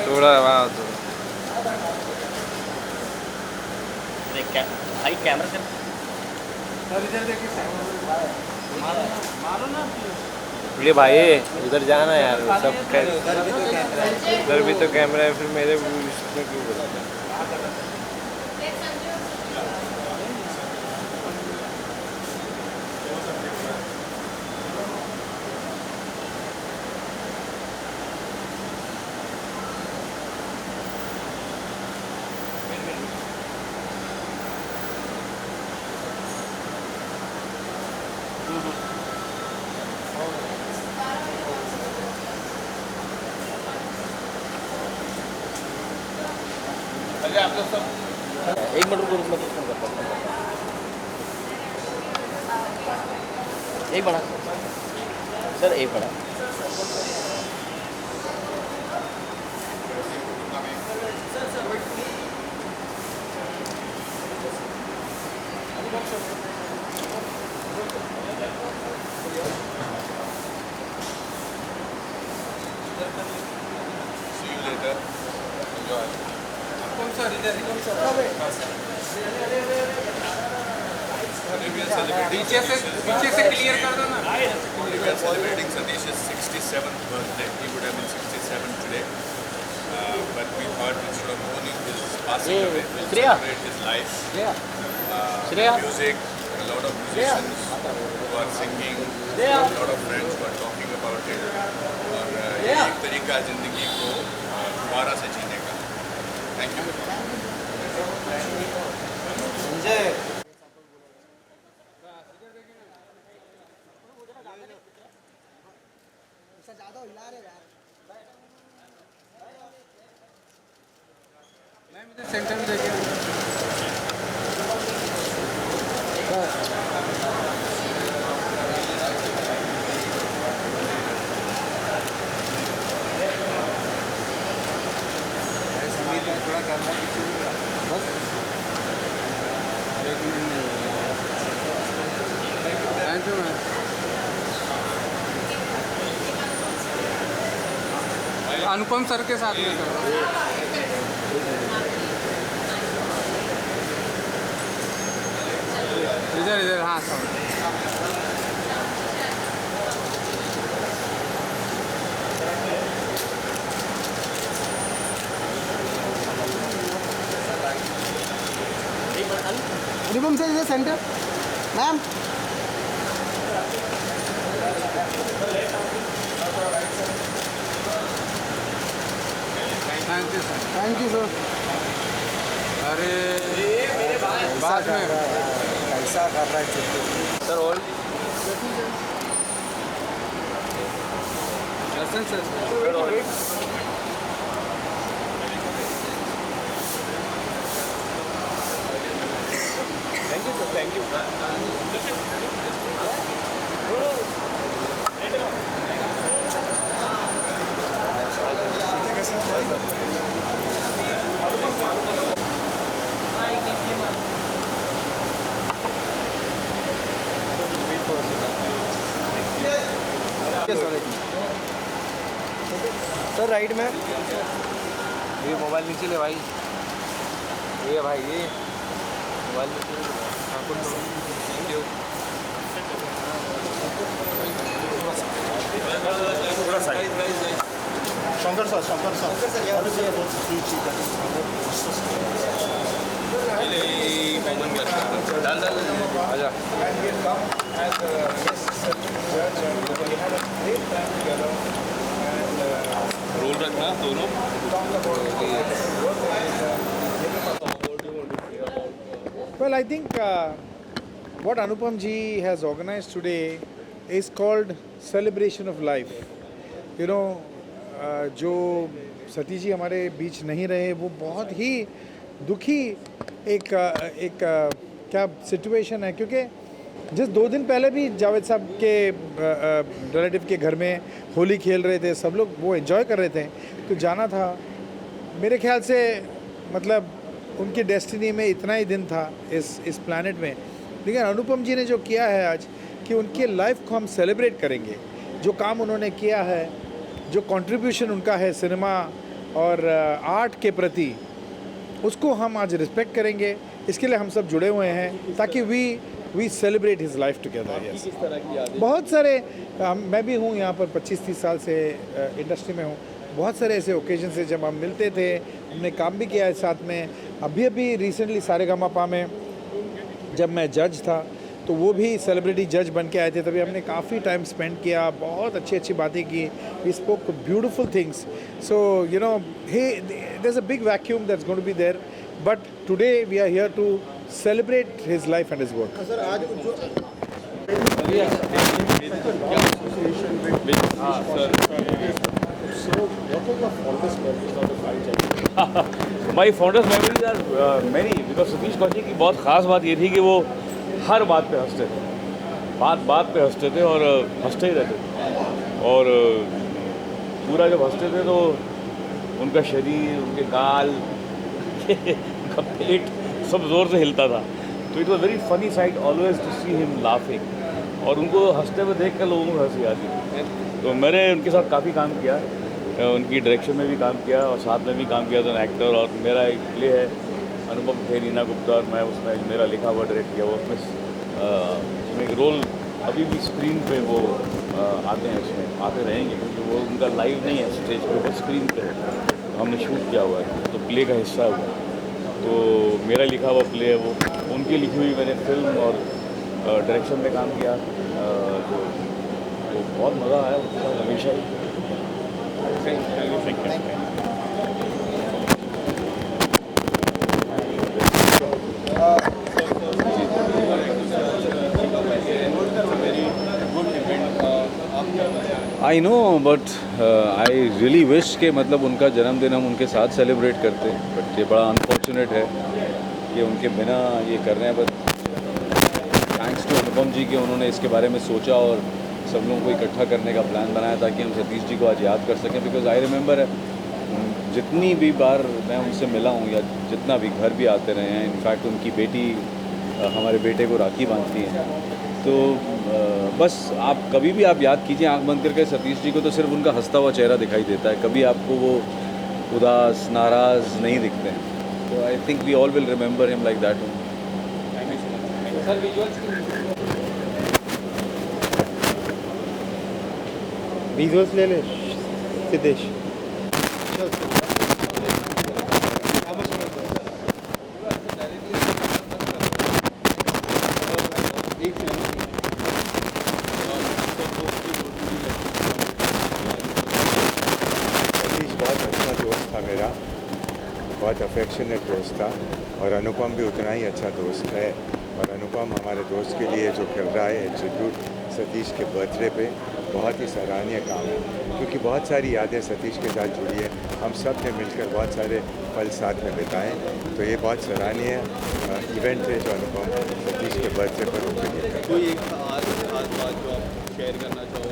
थोड़ा वहाँ तो भाई कैमरा से ये भाई उधर जाना यार सब उधर भी तो कैमरा है, फिर मेरे इसमें क्यों बुलाते हैं? एक मिनट रुको मैं फोन करता हूँ। एक बड़ा सर, एक बड़ा See you later. Enjoy. We are celebrating Satish's 67th birthday. He would have been 67 today. But we thought instead of mourning his passing away, we'll celebrate his life. Music, a lot of musicians who are singing, a lot of friends who are talking about it. और ये एक तरीका है जिंदगी को दोबारा से जीने का. Thank you. सेंटर में देखिए थोड़ा करना बस thank you ma'am. Anupam sir के साथ में सर इधर इधर हाँ सर रिबम से इधर centre ma'am thank you sir. अरे बाद में कैसा कर रहा है सर और sir thank you. Sir right में ये मोबाइल नीचे ले भाई, ये भाई ये मोबाइल नीचे ले थोड़ा side. Shankar sir I think what Anupam ji has organized today is called celebration of life. You know, जो सतीश जी हमारे बीच नहीं रहे वो बहुत ही दुखी एक क्या सिचुएशन है, क्योंकि जिस 2 दिन पहले भी जावेद साहब के रिलेटिव के घर में होली खेल रहे थे, सब लोग वो एंजॉय कर रहे थे, तो जाना था। मेरे ख्याल से मतलब उनकी डेस्टिनी में इतना ही दिन था इस प्लैनेट में, लेकिन अनुपम जी ने जो किया है आज कि उनके लाइफ को हम सेलिब्रेट करेंगे। जो काम उन्होंने किया है, जो कंट्रीब्यूशन उनका है सिनेमा और आर्ट के प्रति, उसको हम आज रिस्पेक्ट करेंगे। इसके लिए हम सब जुड़े हुए हैं ताकि we celebrate his life together. Yes, किस तरह की यादें? बहुत सारे मैं भी हूँ यहाँ पर 25-30 साल से इंडस्ट्री में हूँ। बहुत सारे ऐसे ओकेजन से जब हम मिलते थे, हमने काम भी किया है साथ में। अभी रिसेंटली सारेगामापा में जब मैं जज था तो वो भी सेलिब्रिटी जज बन के आए थे, तभी हमने काफ़ी टाइम स्पेंड किया, बहुत अच्छी बातें की। We spoke beautiful things. So you know, there is a big vacuum that's going to be there, but today we are here to celebrate his life and his work. Sir आज जो my fondest memories are many, because Satish Kaushik की बहुत ख़ास बात ये थी कि वो हर बात पे हंसते थे, बात पे हंसते थे और हंसते ही रहते थे। और पूरा जब हंसते थे तो उनका शरीर, उनके गाल, उनका पेट सब ज़ोर से हिलता था। तो it was very funny sight always to see him laughing, और उनको हंसते हुए देख कर लोगों को हंसी आती थी। तो मैंने उनके साथ काफ़ी काम किया, उनकी डायरेक्शन में भी काम किया और साथ में भी काम किया था एक्टर। और मेरा एक प्ले है अनुपम थे, नीना गुप्ता और मैं, उसमें मेरा लिखा हुआ डायरेक्ट किया वो, उसमें एक रोल अभी भी स्क्रीन पे वो आते हैं, उसमें आते रहेंगे क्योंकि वो उनका लाइव नहीं है स्टेज पे, वो स्क्रीन पे है। तो हमने शूट किया हुआ है, तो प्ले का हिस्सा हुआ। तो मेरा लिखा हुआ प्ले है वो, उनकी लिखी हुई मैंने फिल्म और डायरेक्शन में काम किया। तो बहुत मज़ा आया उसके साथ हमेशा ही। I know, but I really wish के मतलब उनका जन्मदिन हम उनके साथ सेलिब्रेट करते, बट ये बड़ा अनफॉर्चुनेट है कि उनके बिना ये कर रहे हैं। बट थैंक्स टू अनुपम जी कि उन्होंने इसके बारे में सोचा और सब लोगों को इकट्ठा करने का प्लान बनाया ताकि हम सतीश जी को आज याद कर सकें। बिकॉज आई रिमेंबर जितनी भी बार मैं उनसे मिला हूँ या जितना भी घर भी आते रहे हैं, इनफैक्ट उनकी बेटी हमारे बेटे को राखी बांधती हैं। तो बस आप कभी भी आप याद कीजिए आंख बंद करके सतीश जी को, तो सिर्फ उनका हंसता हुआ चेहरा दिखाई देता है, कभी आपको वो उदास नाराज़ नहीं दिखते हैं। तो I think we all will remember him like that. Visuals ले ले सिद्धेश। बहुत अच्छा दोस्त था मेरा, बहुत अफेक्शनेट दोस्त था, और अनुपम भी उतना ही अच्छा दोस्त है। और अनुपम हमारे दोस्त के लिए जो कर रहा है ट्रिब्यूट सतीश के बर्थडे पे, बहुत ही सराहनीय काम है, क्योंकि बहुत सारी यादें सतीश के साथ जुड़ी है। हम सब ने मिलकर बहुत सारे पल साथ में बिताए, तो ये बहुत सराहनीय इवेंट है जो अनुपम सतीश के बर्थडे पर उनके लिए कर रहा है। कोई एक खास बात जो आप शेयर करना चाहो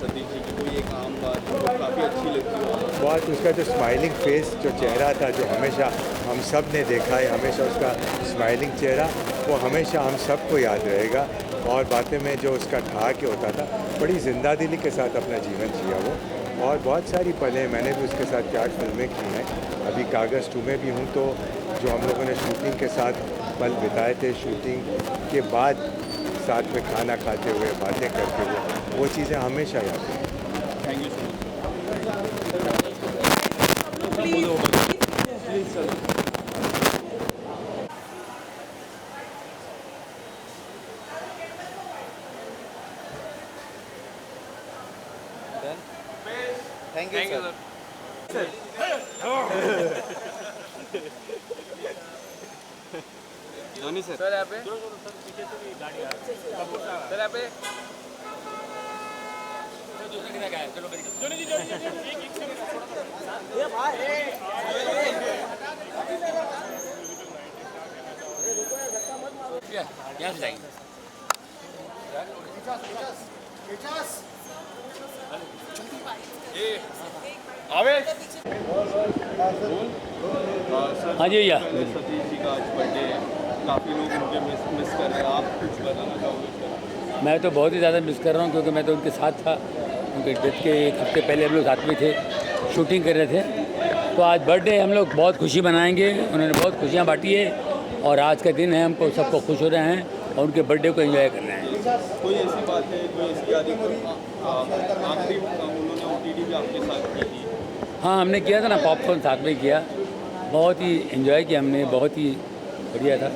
सतीश जी की, कोई एक आम बात जो काफ़ी अच्छी लगती हो? बहुत उसका जो स्माइलिंग फेस, जो चेहरा था, जो हमेशा हम सब ने देखा है, हमेशा उसका स्माइलिंग चेहरा वो हमेशा हम सबको याद रहेगा। और बातें में जो उसका ठहाके होता था, बड़ी जिंदा दिली के साथ अपना जीवन जिया वो। और बहुत सारी पलें मैंने भी उसके साथ 4 फिल्में की हैं, अभी कागज़ 2 में भी हूँ। तो जो हम लोगों ने शूटिंग के साथ पल बिताए थे, शूटिंग के बाद साथ में खाना खाते हुए, बातें करते हुए, वो चीज़ें हमेशा याद हैं। Thank you so much. Thank you, sir. Dhoni sir sir यहाँ पे सर यहाँ पे यहाँ से जाएंगे हाँ जी भैया सतीश जी का आज बर्थडे है, काफ़ी लोग उनके मिस कर रहे हैं, आप कुछ बताना चाहोगे? मैं तो बहुत ही ज़्यादा मिस कर रहा हूँ क्योंकि मैं तो उनके साथ था, उनके डेथ के एक हफ्ते पहले हम लोग साथ में थे, शूटिंग कर रहे थे। तो आज बर्थडे हम लोग बहुत खुशी मनाएंगे, उन्होंने बहुत खुशियाँ बांटी है और आज का दिन है, हमको सबको खुश हो रहे हैं और उनके बर्थडे को एंजॉय कर रहे हैं। कोई ऐसी बात है, कोई ऐसी यादें आखिरी उन्होंने OTT भी आपके साथ की थी? हाँ, हमने किया था ना, पॉपकॉर्न साथ में किया, बहुत ही एंजॉय किया हमने, बहुत ही बढ़िया था।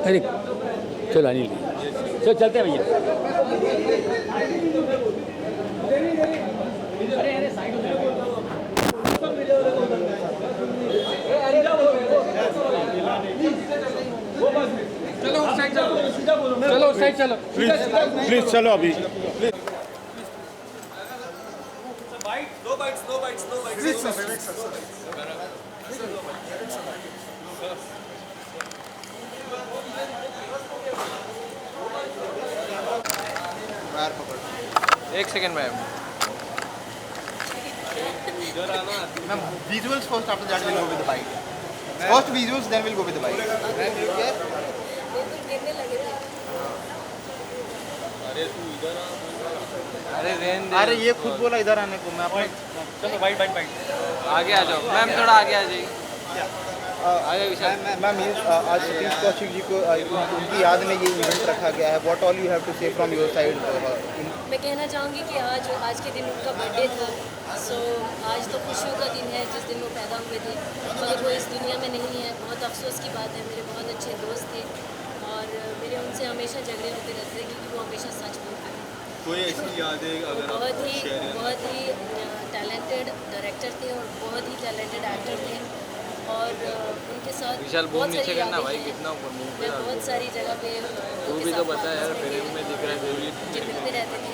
अरे चलो अनिल, चलो चलते हैं भैया। चलो साइड चलो प्लीज चलो अभी एक second ma'am Ma'am, visuals first, after that we'll go with the bike. First visuals, then we'll go with the bike. अरे रेन अरे ये खुद बोला इधर आने को, मैं अपने चलो बाइट आगे आ जाओ मैम, थोड़ा आगे आ जाइए। आगे विशाल मैम आज सतीश कौशिक जी को उनकी याद में ये इवेंट रखा गया है। What all you have to say from your side? मैं कहना चाहूँगी कि आज के दिन उनका बर्थडे था, सो आज तो खुशियों का दिन है जिस दिन वो पैदा हुए थे, मगर वो इस दुनिया में नहीं है। बहुत अफसोस की बात है, मेरे बहुत अच्छे दोस्त थे और मेरे उनसे हमेशा झगड़े होते रहते थे क्योंकि वो हमेशा सच बोलते थे। कोई ऐसी यादें अगर आप बहुत ही शेयर टैलेंटेड डायरेक्टर थे और बहुत ही टैलेंटेड एक्टर थे और उनके साथ विशाल बहुत नीचे सारी करना यादें भाई, हैं। कितना ऊपर मुंह पे मैं बहुत सारी जगह पे तू भी तो बता यार, फिल्म में दिख रहा है देवली मुझे मिलते रहते थे।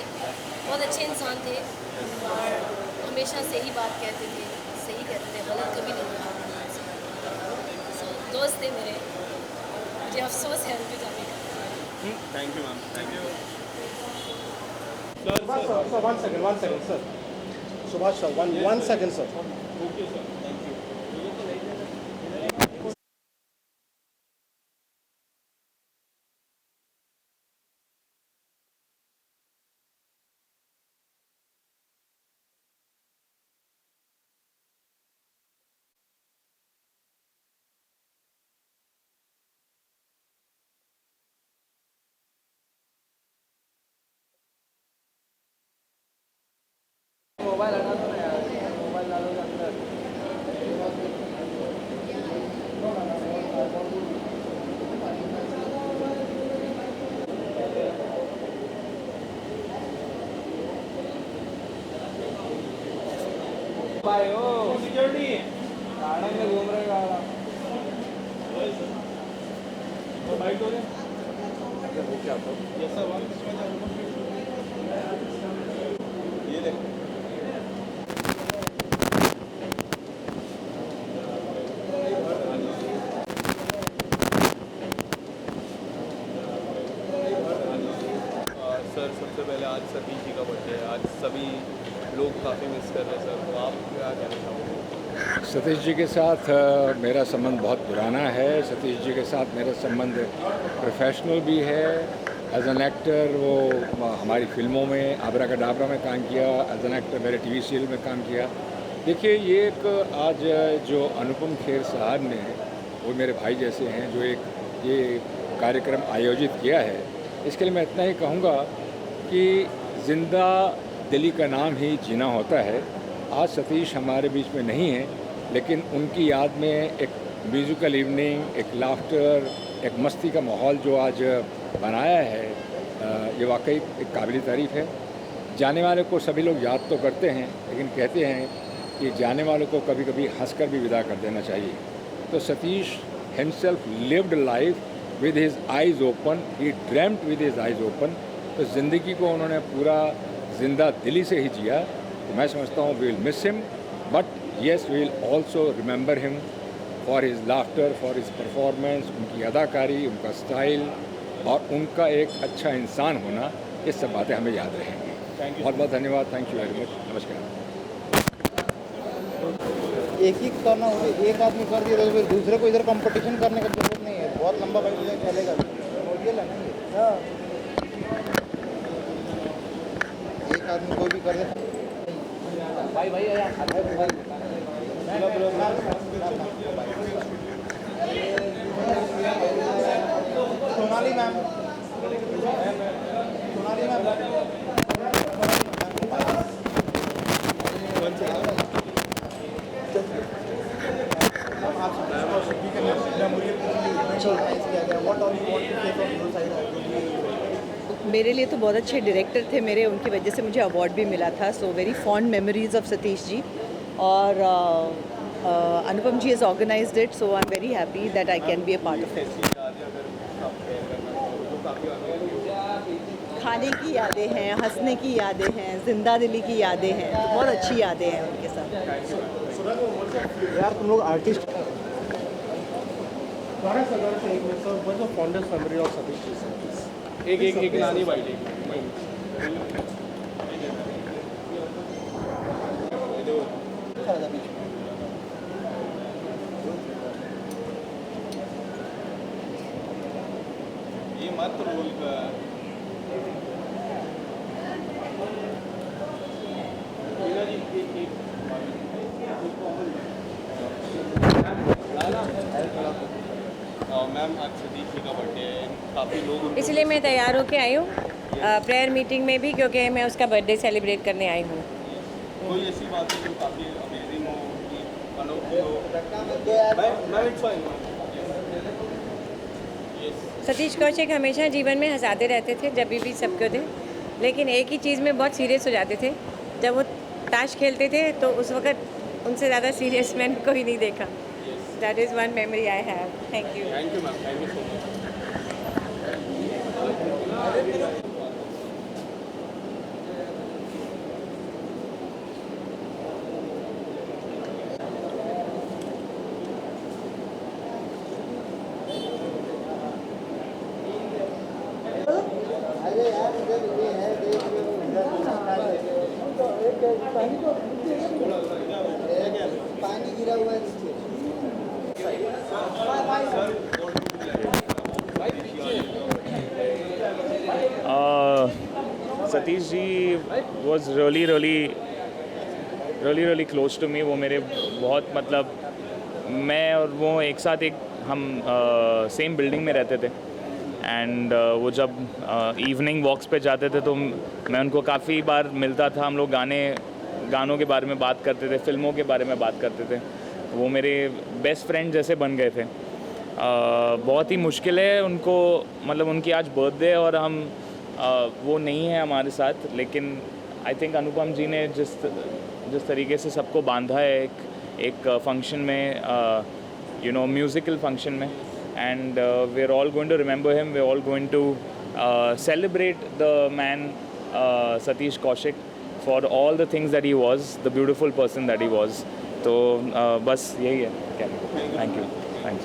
बहुत अच्छे इंसान थे और हमेशा सही बात कहते थे, सही कहते थे, गलत कभी नहीं कहा। So, दोस्त थे मेरे, मुझे अफसोस है उनके जाने का। Thank you ma'am, thank you. Sir 1 second sir, Subhash sir 1 second sir. Okay sir, thank you. Mobile हटा दो ना यार, मोबाइल डालोगे अंदर। भाई ओ सिक्योरिटी गार्डन में घूम रहे गाड़ा बाइक हो ये देखो सर, सबसे पहले आज सतीश जी का बर्थडे है, आज सभी लोग काफ़ी मिस कर रहे हैं सर, तो आप क्या कहना चाहोगे? सतीश जी के साथ मेरा संबंध बहुत पुराना है। सतीश जी के साथ मेरा संबंध प्रोफेशनल भी है। एज एन एक्टर वो हमारी फिल्मों में आबरा का डाबरा में काम किया, एज एन एक्टर मेरे टीवी सीरियल में काम किया। देखिए ये एक आज जो अनुपम खेर साहब ने, वो मेरे भाई जैसे हैं, जो एक ये कार्यक्रम आयोजित किया है, इसके लिए मैं इतना ही कहूँगा कि ज़िंदा दिली का नाम ही जीना होता है। आज सतीश हमारे बीच में नहीं है, लेकिन उनकी याद में एक म्यूज़िकल इवनिंग, एक लाफ्टर, एक मस्ती का माहौल जो आज बनाया है, ये वाकई एक काबिल तारीफ़ है। जाने वाले को सभी लोग याद तो करते हैं, लेकिन कहते हैं कि जाने वालों को कभी कभी हंसकर भी विदा कर देना चाहिए। तो Satish himself lived life with his eyes open, he dreamed with his eyes open. तो ज़िंदगी को उन्होंने पूरा जिंदा दिली से ही जिया। तो मैं समझता हूँ we will miss him, but yes we will also remember him for his laughter, for his performance, उनकी अदाकारी, उनका स्टाइल और उनका एक अच्छा इंसान होना। ये सब बातें हमें याद रहेंगी। बहुत बहुत धन्यवाद, थैंक यू वेरी मच, नमस्कार। एक ही करना होगा, एक आदमी कर दिया तो फिर दूसरे को इधर कंपटीशन करने का जरूरत नहीं है, बहुत लंबा फाइट चलेगा। हाँ, एक आदमी कोई भी कर दे। भाई भाई सोनाली मैम, सोनाली मैम मेरे लिए तो बहुत अच्छे डायरेक्टर थे मेरे, उनकी वजह से मुझे अवार्ड भी मिला था। So very fond memories of Satish ji. और Anupam ji has organized it, so I am very happy that I can be a part of it. खाने की यादें हैं, हंसने की यादें हैं, जिंदा दिली की यादें हैं, तो बहुत अच्छी यादें हैं उनके साथ। यार तुम लोग artist fondest memory of Satish ji. एक नानी बाइट ये मत रोल का मैम आज सतीश जी का बर्थडे है, काफ़ी लोग इसलिए मैं तैयार होके आई हूँ प्रेयर मीटिंग में भी, क्योंकि मैं उसका बर्थडे सेलिब्रेट करने आई हूँ। कोई ऐसी बात है जो काफ़ी अमेजिंग हो, कि अनोखी हो। सतीश कौशिक हमेशा जीवन में हंसाते रहते थे, जब भी सबको थे, लेकिन एक ही चीज़ में बहुत सीरियस हो जाते थे। जब वो ताश खेलते थे तो उस वक्त उनसे ज़्यादा सीरियस मैंने कोई नहीं देखा। That is one memory I have. Thank you. Thank you ma'am, thank you so much. पानी गिरा हुआ है नीचे। Satish ji was really close to me. वो मेरे बहुत मतलब, मैं और वो एक साथ हम सेम बिल्डिंग में रहते थे। एंड वो जब इवनिंग वॉक्स पे जाते थे तो मैं उनको काफ़ी बार मिलता था। हम लोग गानों के बारे में बात करते थे, फिल्मों के बारे में बात करते थे। वो मेरे बेस्ट फ्रेंड जैसे बन गए थे। बहुत ही मुश्किल है उनको, मतलब उनकी आज बर्थडे और हम वो नहीं है हमारे साथ, लेकिन आई थिंक अनुपम जी ने जिस तरीके से सबको बांधा है एक फंक्शन में, यू नो म्यूज़िकल फंक्शन में, and we are all going to remember him, we are all going to celebrate the man Satish Kaushik for all the things that he was, the beautiful person that he was. तो बस यही है कहना। Thank you, thanks.